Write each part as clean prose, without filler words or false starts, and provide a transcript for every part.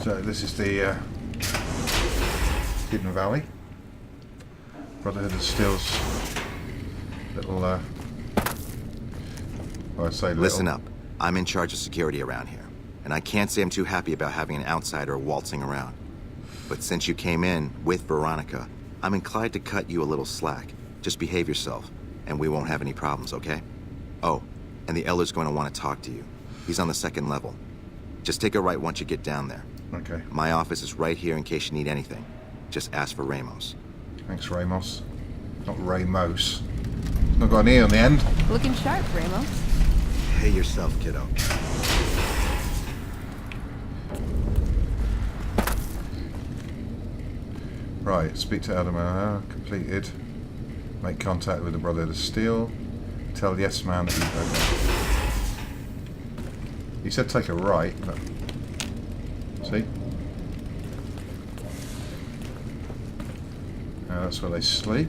So this is the Hidden Valley. Brotherhood of Steel's little, well, I say little. Listen up. I'm in charge of security around here, and I can't say I'm too happy about having an outsider waltzing around. But since you came in with Veronica, I'm inclined to cut you a little slack. Just behave yourself, and we won't have any problems, okay? Oh, and the Elder's going to want to talk to you. He's on the 2nd level. Just take a right once you get down there. Okay. My office is right here in case you need anything. Just ask for Ramos. Thanks, Ramos. Not Ramos. Not got an E on the end. Looking sharp, Ramos. Hey yourself, kiddo. Right, speak to Adam. Completed. Make contact with the Brotherhood of Steel. Tell Yes Man that you... Okay. He said take a right, but... See? That's where they sleep.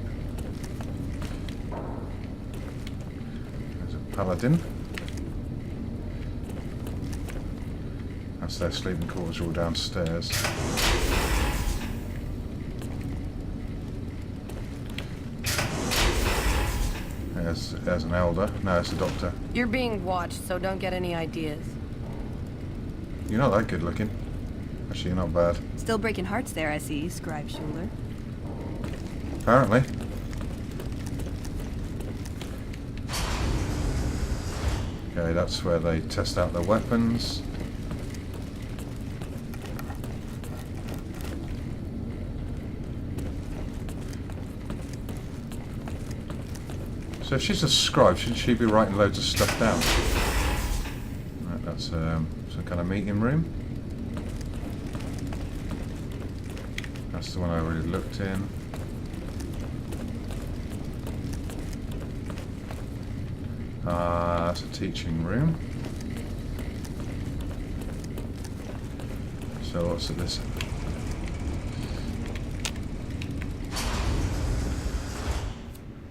There's a paladin. That's their sleeping quarters, are all downstairs. There's an elder. No, it's a doctor. You're being watched, so don't get any ideas. You're not that good looking. Actually, you're not bad. Still breaking hearts there, I see, Scribe Schuler. Apparently. Okay, that's where they test out their weapons. So if she's a scribe, shouldn't she be writing loads of stuff down? Right, that's some kind of meeting room. That's the one I already looked in. That's a teaching room. So what's at this?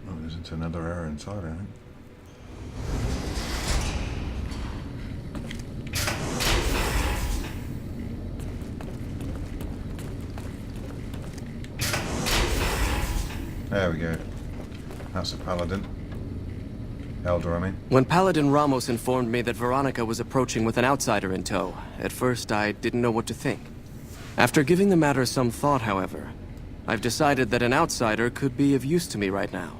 Oh, there's into another area entirely, I think. There we go. That's a paladin. Elder, I mean. When Paladin Ramos informed me that Veronica was approaching with an outsider in tow, at first I didn't know what to think. After giving the matter some thought, however, I've decided that an outsider could be of use to me right now.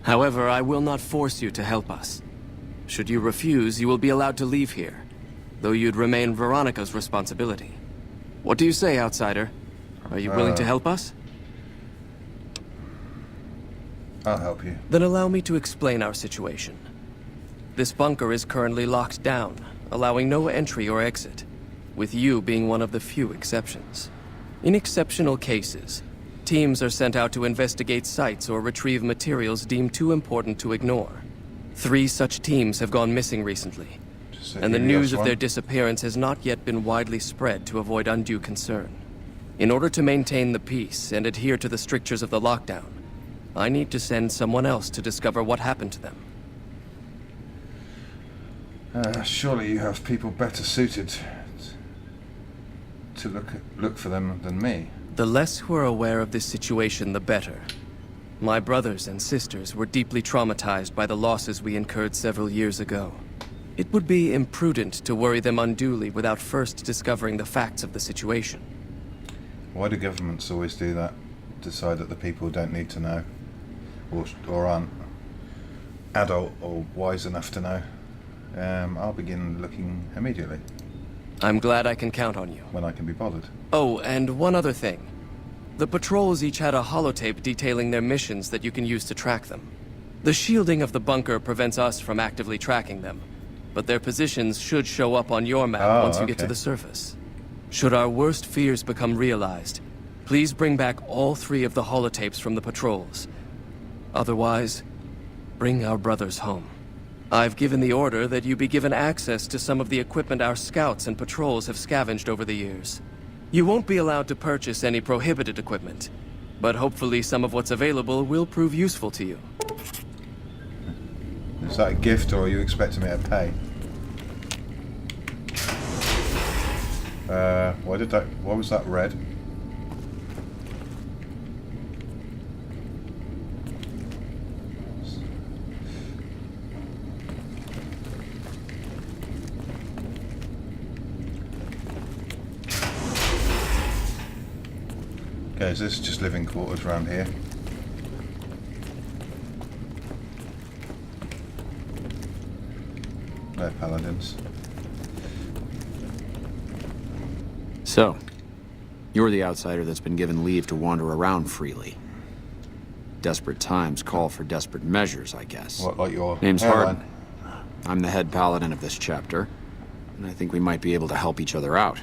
However, I will not force you to help us. Should you refuse, you will be allowed to leave here, though you'd remain Veronica's responsibility. What do you say, outsider? Are you willing to help us? I'll help you. Then allow me to explain our situation. This bunker is currently locked down, allowing no entry or exit, with you being one of the few exceptions. In exceptional cases, teams are sent out to investigate sites or retrieve materials deemed too important to ignore. 3 such teams have gone missing recently, and the news of their disappearance has not yet been widely spread to avoid undue concern. In order to maintain the peace and adhere to the strictures of the lockdown, I need to send someone else to discover what happened to them. Surely you have people better suited to look for them than me. The less who are aware of this situation, the better. My brothers and sisters were deeply traumatized by the losses we incurred several years ago. It would be imprudent to worry them unduly without first discovering the facts of the situation. Why do governments always do that? Decide that the people don't need to know, or aren't adult or wise enough to know. I'll begin looking immediately. I'm glad I can count on you. When I can be bothered. Oh, and one other thing. The patrols each had a holotape detailing their missions that you can use to track them. The shielding of the bunker prevents us from actively tracking them, but their positions should show up on your map once you get to the surface. Should our worst fears become realized, please bring back all 3 of the holotapes from the patrols. Otherwise, bring our brothers home. I've given the order that you be given access to some of the equipment our scouts and patrols have scavenged over the years. You won't be allowed to purchase any prohibited equipment, but hopefully some of what's available will prove useful to you. Is that a gift, or are you expecting me to pay? Why was that red? Okay, is this just living quarters around here? No paladins. So, you're the outsider that's been given leave to wander around freely. Desperate times call for desperate measures, I guess. What, like your Name's hairline? Hardin. I'm the head paladin of this chapter, and I think we might be able to help each other out.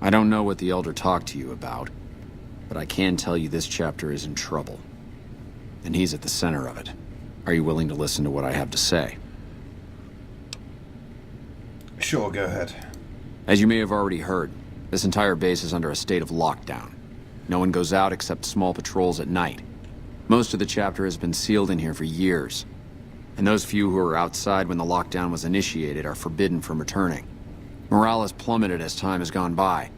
I don't know what the Elder talked to you about, but I can tell you this chapter is in trouble. And he's at the center of it. Are you willing to listen to what I have to say? Sure, go ahead. As you may have already heard, this entire base is under a state of lockdown. No one goes out except small patrols at night. Most of the chapter has been sealed in here for years. And those few who were outside when the lockdown was initiated are forbidden from returning. Morale has plummeted as time has gone by.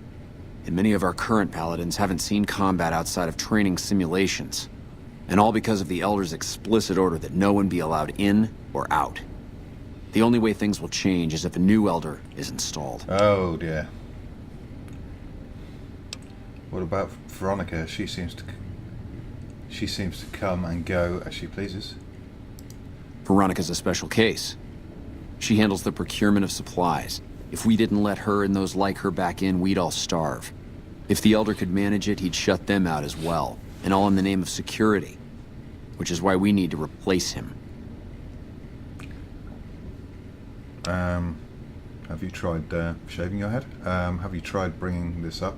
And many of our current paladins haven't seen combat outside of training simulations. And all because of the Elder's explicit order that no one be allowed in or out. The only way things will change is if a new Elder is installed. Oh dear. What about Veronica? She seems to come and go as she pleases. Veronica's a special case. She handles the procurement of supplies. If we didn't let her and those like her back in, we'd all starve. If the Elder could manage it, he'd shut them out as well. And all in the name of security. Which is why we need to replace him. Have you tried shaving your head? Have you tried bringing this up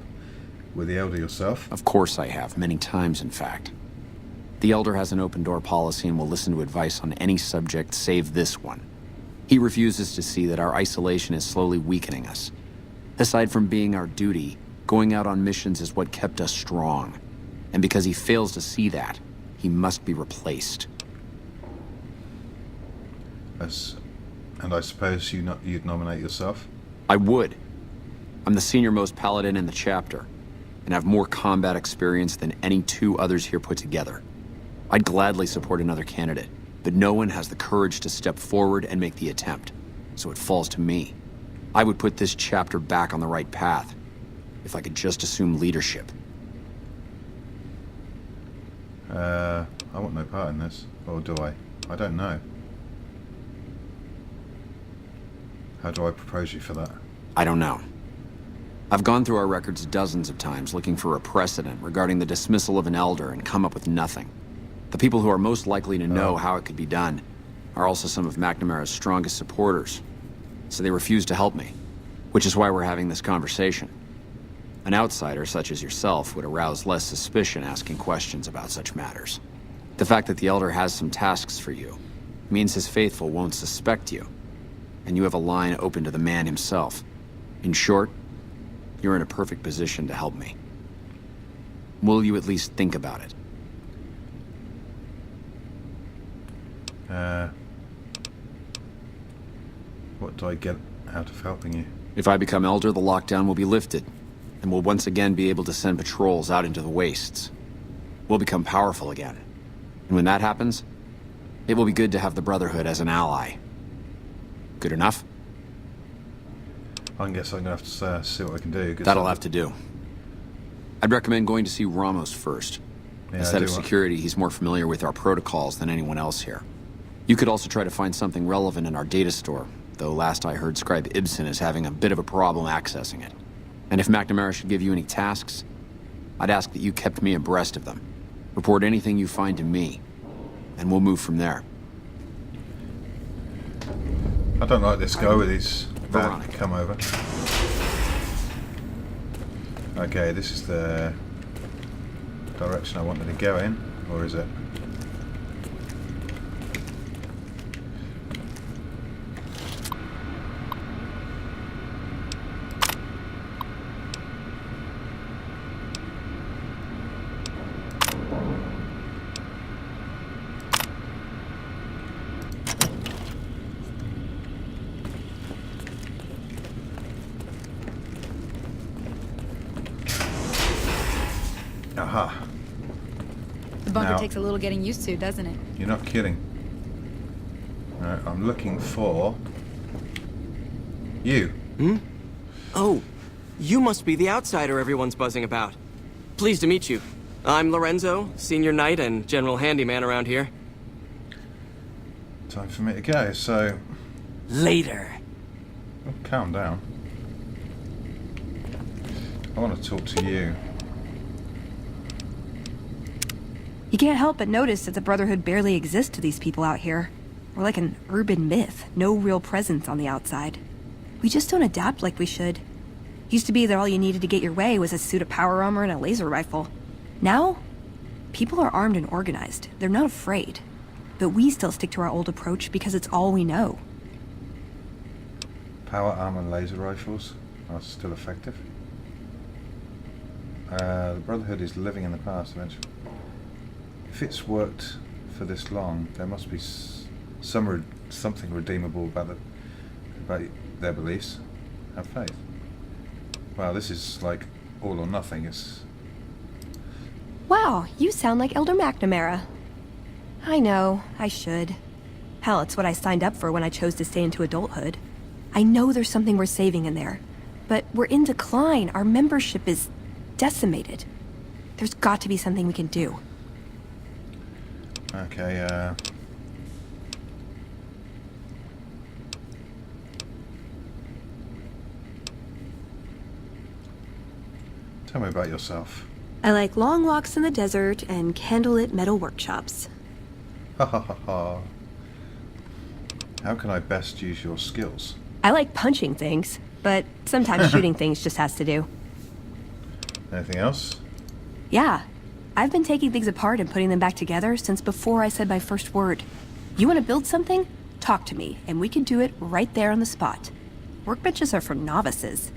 with the Elder yourself? Of course I have, many times in fact. The Elder has an open door policy and will listen to advice on any subject save this one. He refuses to see that our isolation is slowly weakening us. Aside from being our duty, going out on missions is what kept us strong. And because he fails to see that, he must be replaced. And I suppose you'd nominate yourself? I would. I'm the senior-most paladin in the chapter, and have more combat experience than any two others here put together. I'd gladly support another candidate, but no one has the courage to step forward and make the attempt, so it falls to me. I would put this chapter back on the right path, if I could just assume leadership. I want no part in this, or do I? I don't know. How do I propose you for that? I don't know. I've gone through our records dozens of times looking for a precedent regarding the dismissal of an Elder and come up with nothing. The people who are most likely to know how it could be done are also some of McNamara's strongest supporters, so they refuse to help me, which is why we're having this conversation. An outsider such as yourself would arouse less suspicion asking questions about such matters. The fact that the Elder has some tasks for you means his faithful won't suspect you, and you have a line open to the man himself. In short, you're in a perfect position to help me. Will you at least think about it? What do I get out of helping you? If I become Elder, the lockdown will be lifted, and we'll once again be able to send patrols out into the wastes. We'll become powerful again. And when that happens, it will be good to have the Brotherhood as an ally. Good enough? I guess I'm gonna have to see what I can do. That'll have to do. I'd recommend going to see Ramos first. Yeah, As head of security, he's more familiar with our protocols than anyone else here. You could also try to find something relevant in our data store, though last I heard Scribe Ibsen is having a bit of a problem accessing it. And if McNamara should give you any tasks, I'd ask that you kept me abreast of them. Report anything you find to me, and we'll move from there. I don't like this guy with his van. Veronica. Come over. Okay, this is the direction I wanted to go in, or is it? Aha. The bunker Now- takes a little getting used to, doesn't it? You're not kidding. Alright, I'm looking for... you. Oh, you must be the outsider everyone's buzzing about. Pleased to meet you. I'm Lorenzo, senior knight and general handyman around here. Time for me to go, so... Later. Oh, calm down. I want to talk to you. You can't help but notice that the Brotherhood barely exists to these people out here. We're like an urban myth, no real presence on the outside. We just don't adapt like we should. Used to be that all you needed to get your way was a suit of power armor and a laser rifle. Now, people are armed and organized. They're not afraid. But we still stick to our old approach because it's all we know. Power armor and laser rifles are still effective. The Brotherhood is living in the past eventually. If it's worked for this long, there must be something redeemable about their beliefs. Have faith. Wow, this is like all or nothing. It's... Wow, you sound like Elder McNamara. I know, I should. Hell, it's what I signed up for when I chose to stay into adulthood. I know there's something we're saving in there, but we're in decline. Our membership is decimated. There's got to be something we can do. Okay, tell me about yourself. I like long walks in the desert and candlelit metal workshops. Ha ha ha ha. How can I best use your skills? I like punching things, but sometimes shooting things just has to do. Anything else? Yeah, I've been taking things apart and putting them back together since before I said my first word. You want to build something? Talk to me, and we can do it right there on the spot. Workbenches are for novices.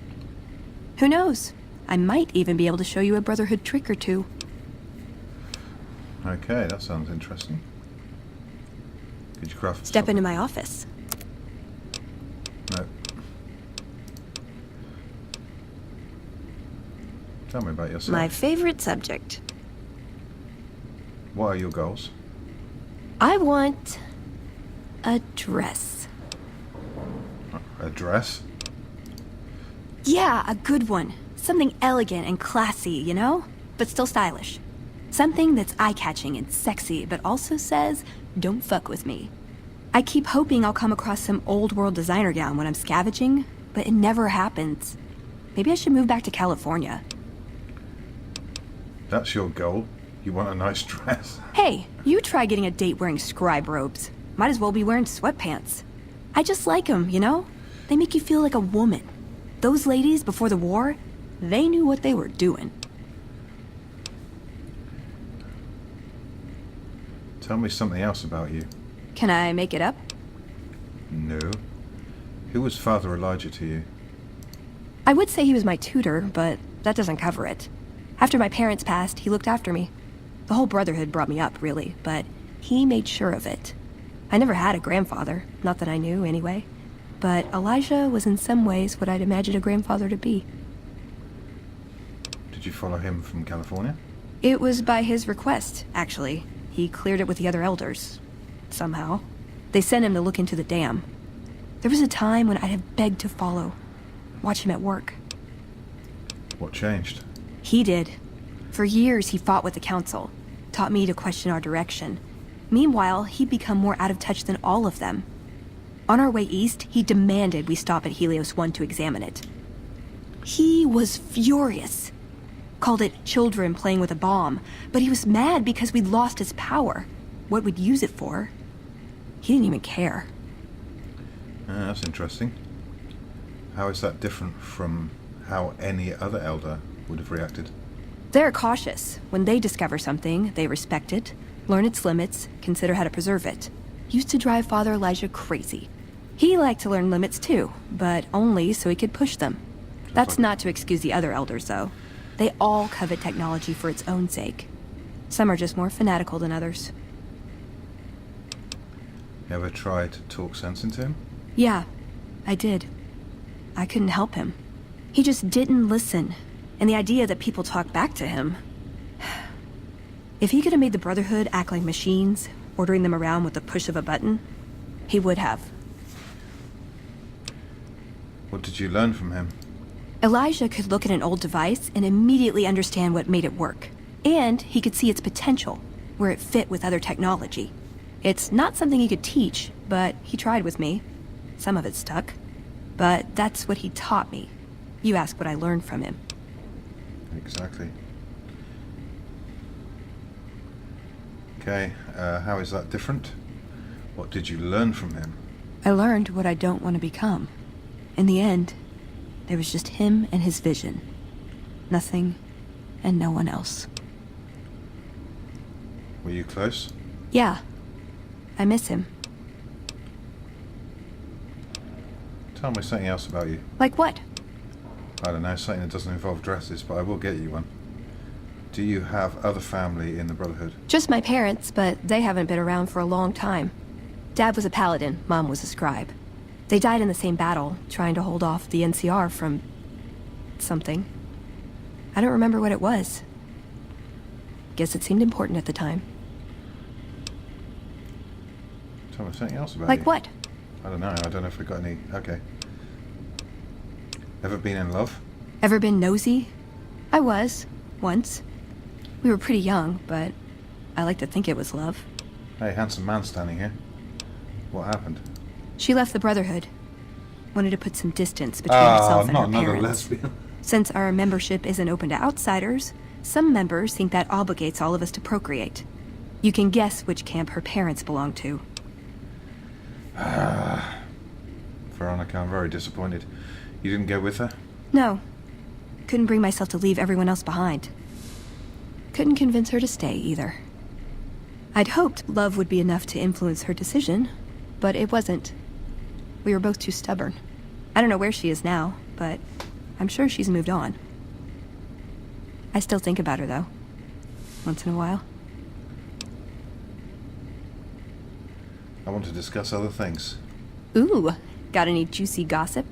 Who knows? I might even be able to show you a Brotherhood trick or two. Okay, that sounds interesting. Could you craft Step something? into my office. No. Tell me about yourself. My favorite subject. What are your goals? I want a dress. A dress? Yeah, a good one. Something elegant and classy, you know? But still stylish. Something that's eye-catching and sexy, but also says, don't fuck with me. I keep hoping I'll come across some old-world designer gown when I'm scavenging, but it never happens. Maybe I should move back to California. That's your goal? You want a nice dress? Hey, you try getting a date wearing scribe robes. Might as well be wearing sweatpants. I just like them, you know? They make you feel like a woman. Those ladies, before the war, they knew what they were doing. Tell me something else about you. Can I make it up? No. Who was Father Elijah to you? I would say he was my tutor, but that doesn't cover it. After my parents passed, he looked after me. The whole Brotherhood brought me up, really, but he made sure of it. I never had a grandfather, not that I knew, anyway. But Elijah was in some ways what I'd imagine a grandfather to be. Did you follow him from California? It was by his request, actually. He cleared it with the other elders. Somehow. They sent him to look into the dam. There was a time when I'd have begged to follow. Watch him at work. What changed? He did. For years, he fought with the council. Taught me to question our direction. Meanwhile, he'd become more out of touch than all of them. On our way east, he demanded we stop at Helios 1 to examine it. He was furious. Called it children playing with a bomb, but he was mad because we'd lost his power. What we'd use it for. He didn't even care. That's interesting. How is that different from how any other elder would have reacted? They're cautious. When they discover something, they respect it, learn its limits, consider how to preserve it. Used to drive Father Elijah crazy. He liked to learn limits too, but only so he could push them. That's not to excuse the other elders, though. They all covet technology for its own sake. Some are just more fanatical than others. You ever tried to talk sense into him? Yeah, I did. I couldn't help him. He just didn't listen. And the idea that people talk back to him, If he could have made the Brotherhood act like machines, ordering them around with the push of a button, he would have. What did you learn from him? Elijah could look at an old device and immediately understand what made it work. And he could see its potential, where it fit with other technology. It's not something he could teach, but he tried with me. Some of it stuck. But that's what he taught me. You ask what I learned from him. Exactly. Okay, how is that different? What did you learn from him? I learned what I don't want to become. In the end, there was just him and his vision. Nothing and no one else. Were you close? Yeah. I miss him. Tell me something else about you. Like what? I don't know, something that doesn't involve dresses, but I will get you one. Do you have other family in the Brotherhood? Just my parents, but they haven't been around for a long time. Dad was a paladin, Mom was a scribe. They died in the same battle, trying to hold off the NCR from... something. I don't remember what it was. Guess it seemed important at the time. Tell me something else about you. Like what? I don't know if we got any... Okay. Ever been in love? Ever been nosy? I was, once. We were pretty young, but I like to think it was love. Hey, handsome man standing here. What happened? She left the Brotherhood. Wanted to put some distance between herself and not her another parents. lesbian. Since our membership isn't open to outsiders, some members think that obligates all of us to procreate. You can guess which camp her parents belong to. Veronica, I'm very disappointed. You didn't go with her? No. Couldn't bring myself to leave everyone else behind. Couldn't convince her to stay, either. I'd hoped love would be enough to influence her decision, but it wasn't. We were both too stubborn. I don't know where she is now, but I'm sure she's moved on. I still think about her, though. Once in a while. I want to discuss other things. Ooh, got any juicy gossip?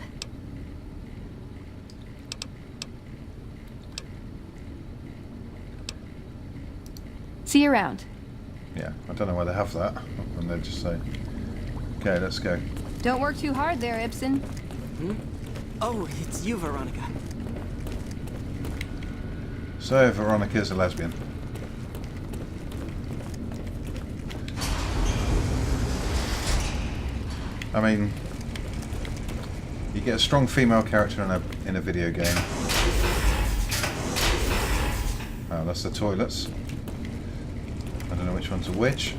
See you around. Yeah, I don't know why they have that. And they just say, okay, let's go. Don't work too hard there, Ibsen. Oh, it's you, Veronica. So, Veronica's a lesbian. I mean, you get a strong female character in a video game. Oh, that's the toilets. I don't know which ones are which.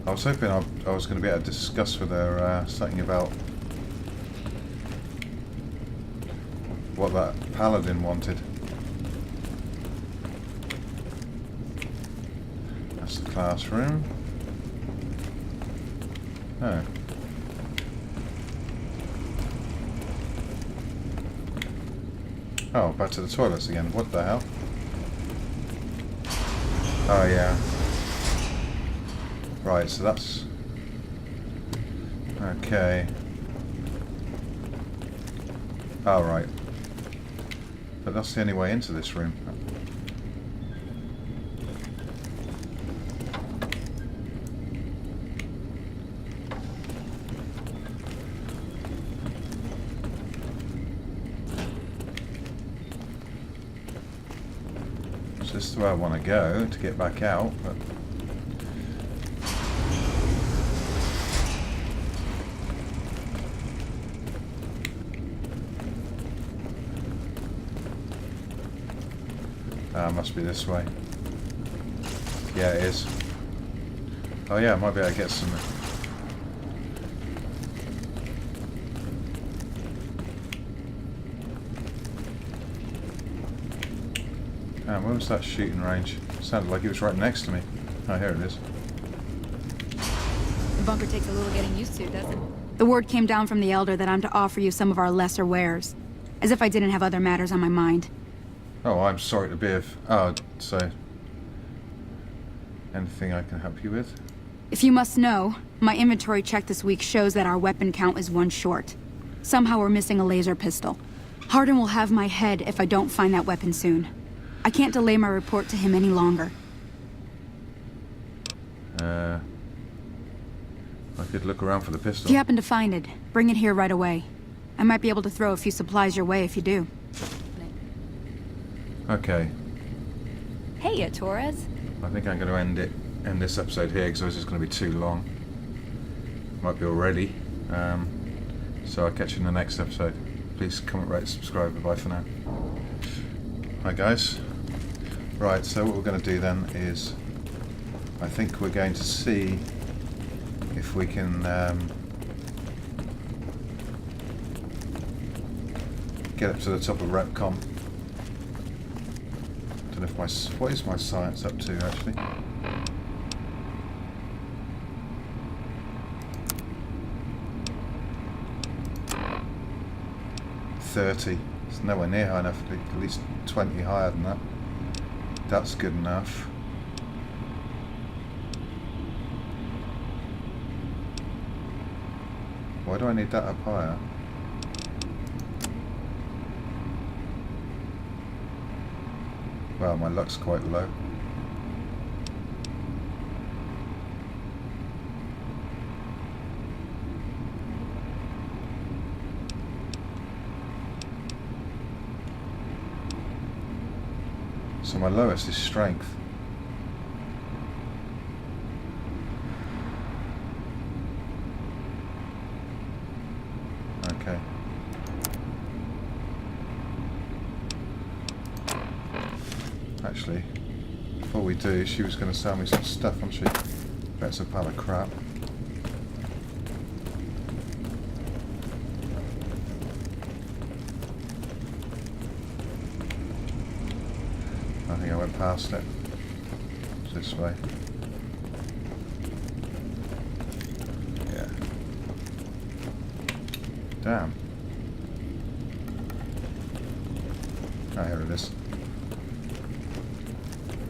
I was hoping I was going to be able to discuss with her something about what that paladin wanted. That's the classroom. Oh. Oh, back to the toilets again. What the hell? Oh, yeah. Right, so that's... Okay. Oh, right. But that's the only way into this room. So this is where I want to go to get back out, but... must be this way. Yeah, it is. Oh yeah, I might be able to get some... where was that shooting range? Sounded like it was right next to me. Oh, here it is. The bunker takes a little getting used to, doesn't it? The word came down from the Elder that I'm to offer you some of our lesser wares. As if I didn't have other matters on my mind. Oh, I'm sorry to be of... Oh, so... Anything I can help you with? If you must know, my inventory check this week shows that our weapon count is 1 short. Somehow we're missing a laser pistol. Hardin will have my head if I don't find that weapon soon. I can't delay my report to him any longer. I could look around for the pistol. If you happen to find it, bring it here right away. I might be able to throw a few supplies your way if you do. Okay. Hey, Torres. I think I'm going to end this episode here because this is going to be too long. Might be already. So I'll catch you in the next episode. Please comment, rate, subscribe. Bye for now. Hi guys. Right, so what we're going to do then is I think we're going to see if we can get up to the top of Repcom. Don't know if what is my science up to actually? $30. It's nowhere near high enough. At least 20 higher than that. That's good enough. Why do I need that up higher? Well, my luck's quite low. So my lowest is strength. Okay. Actually, before we do, she was going to sell me some stuff, wasn't she? That's a pile of crap. I think I went past it. It's this way. Yeah. Damn. Oh, here it is.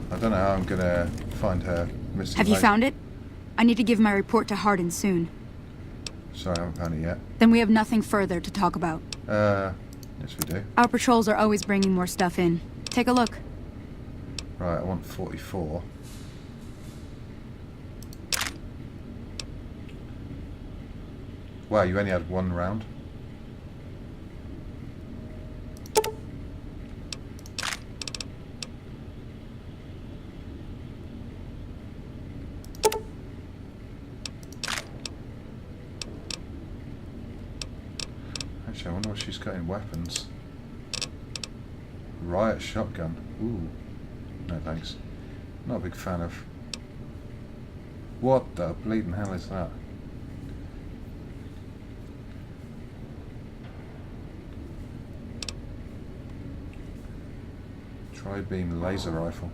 I don't know how I'm gonna find her missing. Have you found it? I need to give my report to Hardin soon. Sorry, I haven't found it yet. Then we have nothing further to talk about. Yes we do. Our patrols are always bringing more stuff in. Take a look. Right, I want 44. Wow, you only had one round? Actually, I wonder what she's got in weapons. Riot shotgun. Ooh. No thanks. Not a big fan of... What the bleeding hell is that? Tri-beam laser rifle.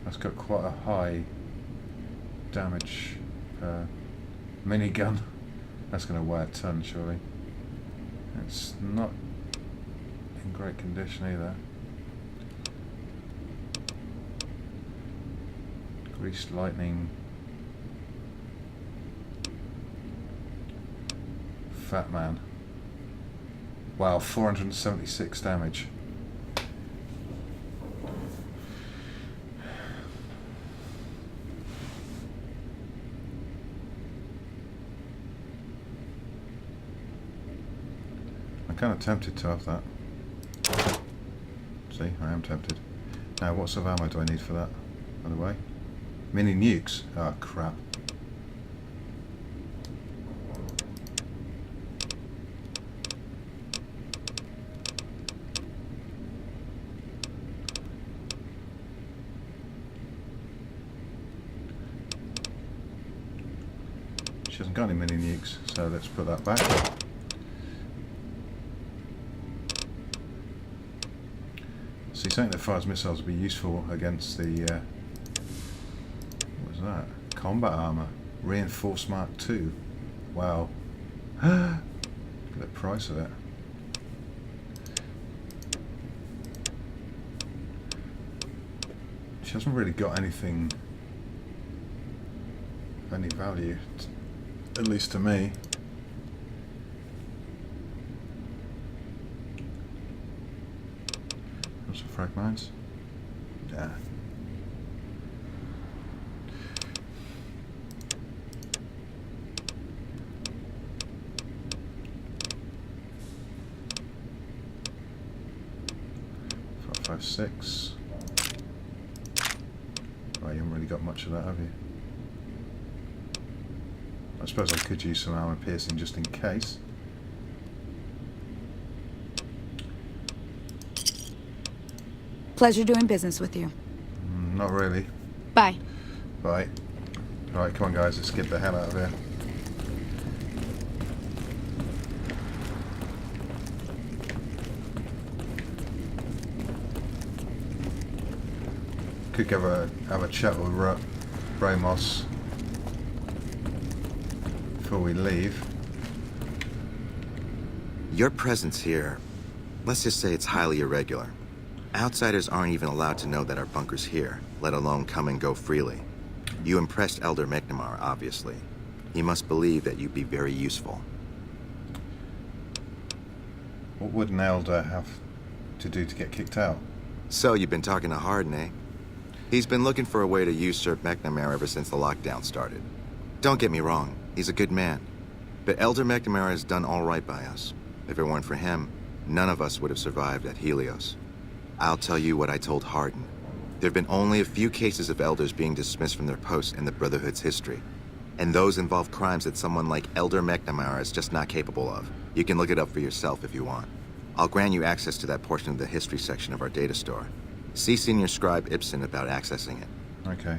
That's got quite a high damage per minigun. That's going to weigh a ton, surely. It's not in great condition either. Greased lightning. Fat man. Wow, 476 damage. I'm kind of tempted to have that. See, I am tempted. Now, what sort of ammo do I need for that, by the way? Mini nukes? Ah, oh, crap. She hasn't got any mini nukes, so let's put that back. See, something that fires missiles would be useful against the, what was that? Combat armor. Reinforced Mark II. Wow. Look at the price of it. hasn't really got anything of any value, at least to me. Got some frag mines. Yeah. Five, six. Oh, you haven't really got much of that, have you? I suppose I could use some armor piercing just in case. Pleasure doing business with you. Not really. Bye. Right. Right, come on guys, let's get the hell out of here. Could have a chat with Ramos before we leave. Your presence here, let's just say it's highly irregular. Outsiders aren't even allowed to know that our bunker's here, let alone come and go freely. You impressed Elder McNamara, obviously. He must believe that you'd be very useful. What would an elder have to do to get kicked out? So you've been talking to Hardin, eh? He's been looking for a way to usurp McNamara ever since the lockdown started. Don't get me wrong, he's a good man. But Elder McNamara has done all right by us. If it weren't for him, none of us would have survived at Helios. I'll tell you what I told Hardin. There have been only a few cases of elders being dismissed from their posts in the Brotherhood's history. And those involve crimes that someone like Elder McNamara is just not capable of. You can look it up for yourself if you want. I'll grant you access to that portion of the history section of our data store. See Senior Scribe Ibsen about accessing it. Okay.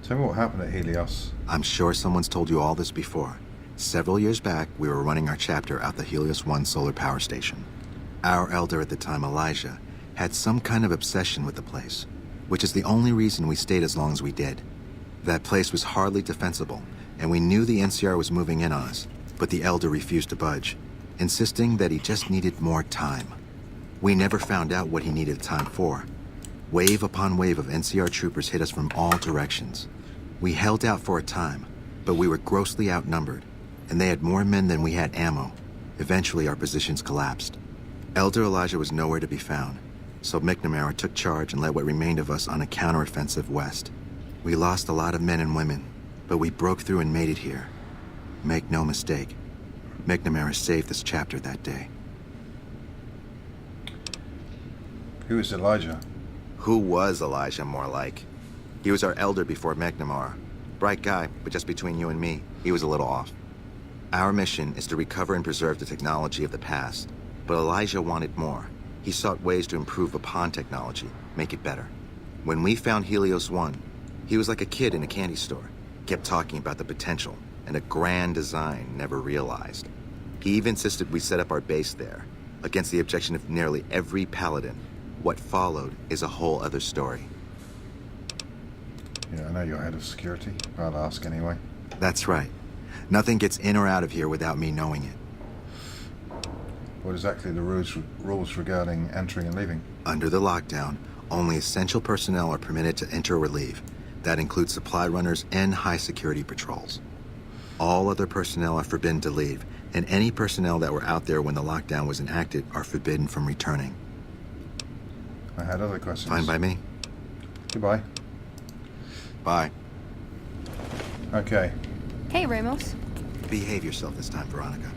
Tell me what happened at Helios. I'm sure someone's told you all this before. Several years back, we were running our chapter out the Helios 1 solar power station. Our elder at the time, Elijah, had some kind of obsession with the place, which is the only reason we stayed as long as we did. That place was hardly defensible, and we knew the NCR was moving in on us, but the elder refused to budge, insisting that he just needed more time. We never found out what he needed time for. Wave upon wave of NCR troopers hit us from all directions. We held out for a time, but we were grossly outnumbered, and they had more men than we had ammo. Eventually, our positions collapsed. Elder Elijah was nowhere to be found, so McNamara took charge and led what remained of us on a counteroffensive west. We lost a lot of men and women, but we broke through and made it here. Make no mistake, McNamara saved this chapter that day. Who is Elijah? Who was Elijah, more like? He was our elder before McNamara. Bright guy, but just between you and me, he was a little off. Our mission is to recover and preserve the technology of the past, but Elijah wanted more. He sought ways to improve upon technology, make it better. When we found Helios 1, he was like a kid in a candy store. Kept talking about the potential and a grand design never realized. He even insisted we set up our base there, against the objection of nearly every paladin. What followed is a whole other story. Yeah, I know you're head of security. I'll ask anyway. That's right. Nothing gets in or out of here without me knowing it. What exactly are the rules regarding entering and leaving? Under the lockdown, only essential personnel are permitted to enter or leave. That includes supply runners and high-security patrols. All other personnel are forbidden to leave, and any personnel that were out there when the lockdown was enacted are forbidden from returning. I had other questions. Fine by me. Goodbye. Bye. Okay. Hey, Ramos. Behave yourself this time, Veronica.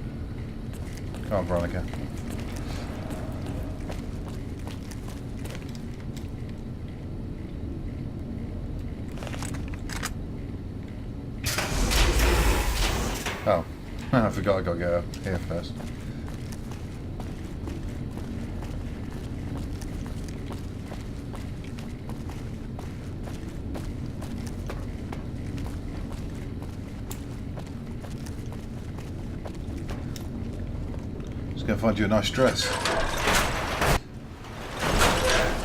Come on, Veronica. Oh, I forgot I got to go here first. Just gonna find you a nice dress.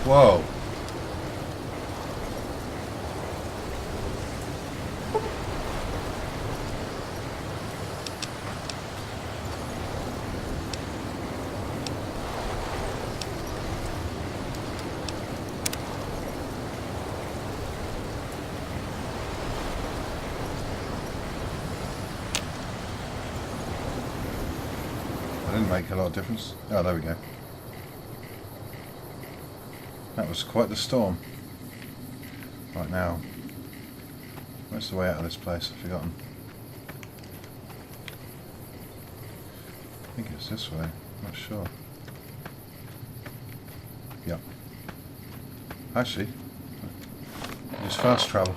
Whoa. That didn't make a lot of difference. Oh, there we go. That was quite the storm. Right now, where's the way out of this place? I've forgotten. I think it's this way. I'm not sure. Yep. Actually, it's fast travel.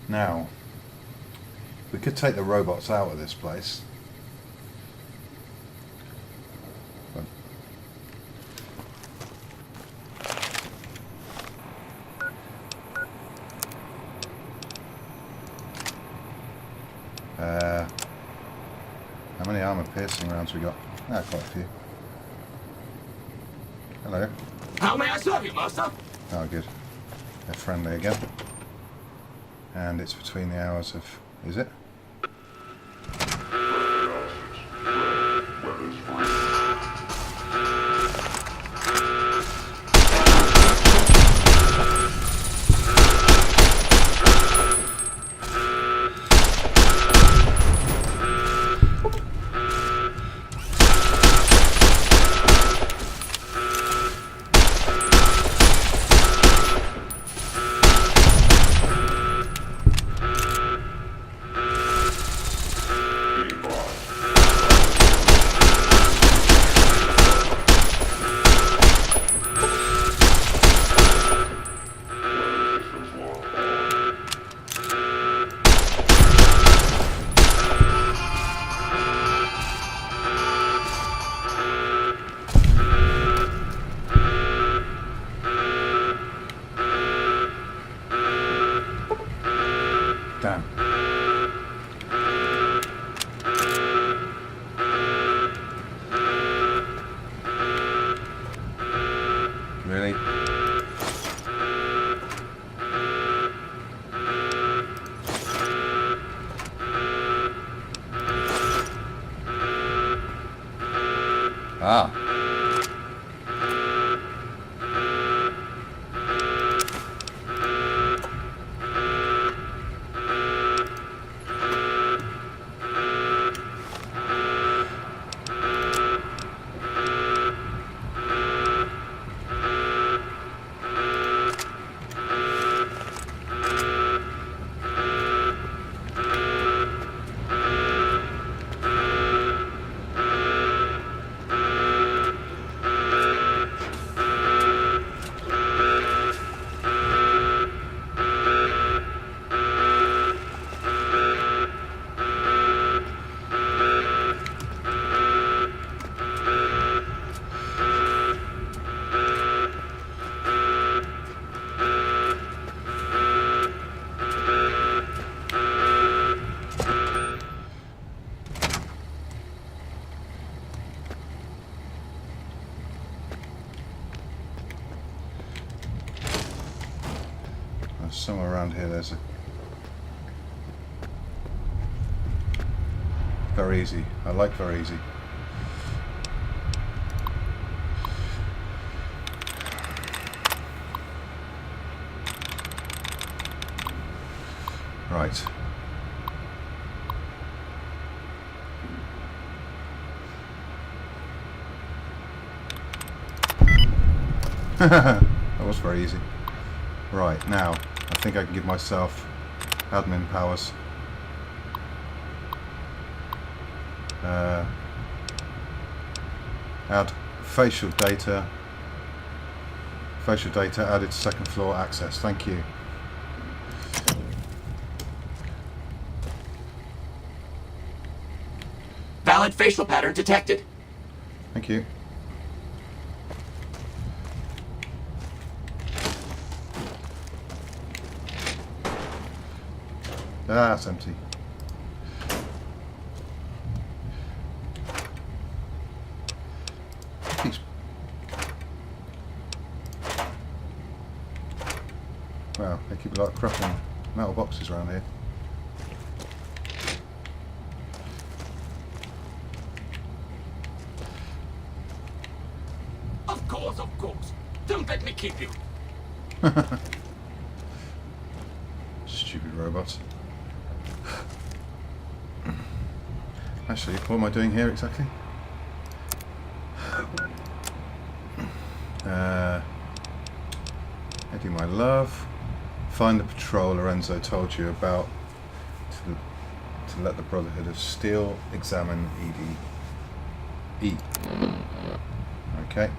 Now, we could take the robots out of this place. But how many armor-piercing rounds we got? Ah, quite a few. Hello. How may I serve you, master? Oh, good. They're friendly again. And it's between the hours of... Is it? Damn. Really? Ah. Somewhere around here there's a... Very easy. I like very easy. Right. That was very easy. Right, now, I think I can give myself admin powers. Add facial data. Facial data added to second floor access. Thank you. Valid facial pattern detected. Thank you. Ah, it's empty. Keeps... Wow, they keep a lot of crap in metal boxes around here. course. Don't let me keep you. Stupid robots. Actually, what am I doing here exactly? Eddie, my love. Find the patrol Lorenzo told you about to let the Brotherhood of Steel examine ED. Okay.